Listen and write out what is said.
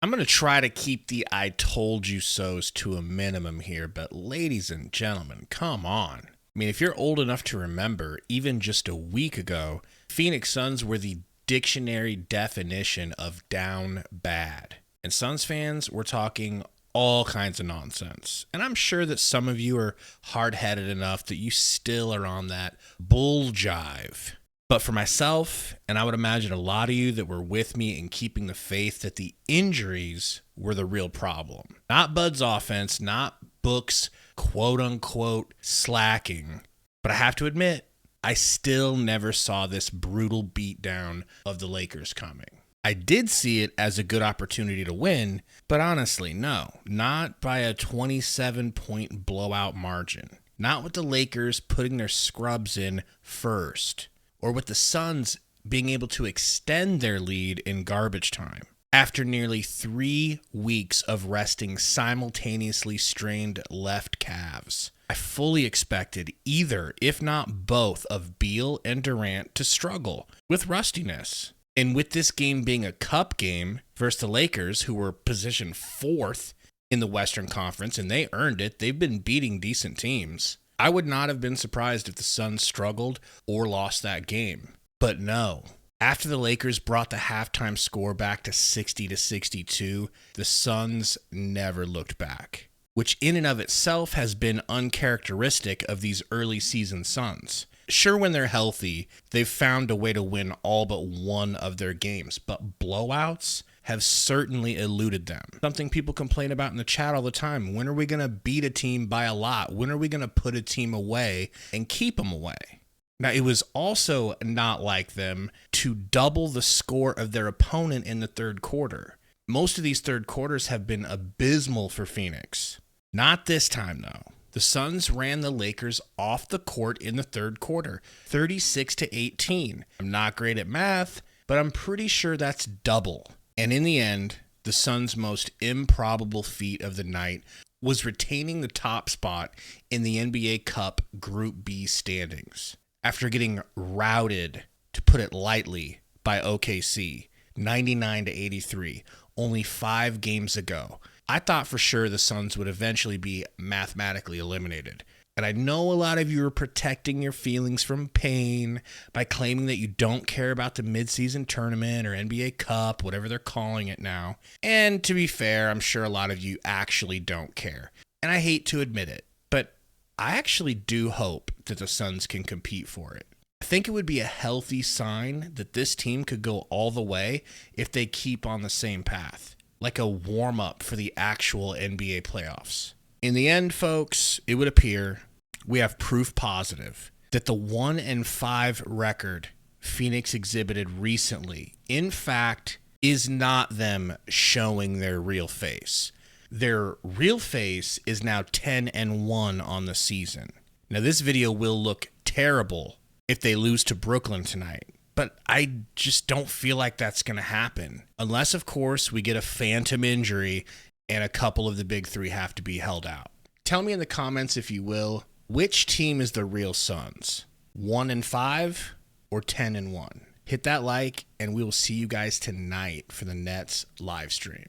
I'm going to try to keep the I told you so's to a minimum here, but ladies and gentlemen, come on. I mean, if you're old enough to remember, even just a week ago, Phoenix Suns were the dictionary definition of down bad. And Suns fans were talking all kinds of nonsense. And I'm sure that some of you are hard-headed enough that you still are on that bull jive. But for myself, and I would imagine a lot of you that were with me in keeping the faith, that the injuries were the real problem. Not Bud's offense, not Book's quote-unquote slacking. But I have to admit, I still never saw this brutal beatdown of the Lakers coming. I did see it as a good opportunity to win, but honestly, no. Not by a 27-point blowout margin. Not with the Lakers putting their scrubs in first, or with the Suns being able to extend their lead in garbage time. After nearly 3 weeks of resting simultaneously strained left calves, I fully expected either, if not both, of Beal and Durant to struggle with rustiness. And with this game being a cup game versus the Lakers, who were positioned 4th in the Western Conference, and they earned it, they've been beating decent teams, I would not have been surprised if the Suns struggled or lost that game. But no. After the Lakers brought the halftime score back to 60-62, the Suns never looked back, which in and of itself has been uncharacteristic of these early season Suns. Sure, when they're healthy, they've found a way to win all but one of their games, but blowouts have certainly eluded them. Something people complain about in the chat all the time. When are we going to beat a team by a lot? When are we going to put a team away and keep them away? Now, it was also not like them to double the score of their opponent in the third quarter. Most of these third quarters have been abysmal for Phoenix. Not this time, though. The Suns ran the Lakers off the court in the third quarter, 36-18. I'm not great at math, but I'm pretty sure that's double. And in the end, the Suns' most improbable feat of the night was retaining the top spot in the NBA Cup Group B standings. After getting routed, to put it lightly, by OKC, 99-83, only 5 games ago, I thought for sure the Suns would eventually be mathematically eliminated. And I know a lot of you are protecting your feelings from pain by claiming that you don't care about the midseason tournament or NBA Cup, whatever they're calling it now. And to be fair, I'm sure a lot of you actually don't care. And I hate to admit it, but I actually do hope that the Suns can compete for it. I think it would be a healthy sign that this team could go all the way if they keep on the same path, like a warm-up for the actual NBA playoffs. In the end, folks, it would appear we have proof positive that the 1-5 record Phoenix exhibited recently, in fact, is not them showing their real face. Their real face is now 10-1 on the season. Now, this video will look terrible if they lose to Brooklyn tonight, but I just don't feel like that's going to happen. Unless, of course, we get a phantom injury and a couple of the big three have to be held out. Tell me in the comments, if you will, which team is the real Suns? 1-5 or 10-1? Hit that like, and we will see you guys tonight for the Nets live stream.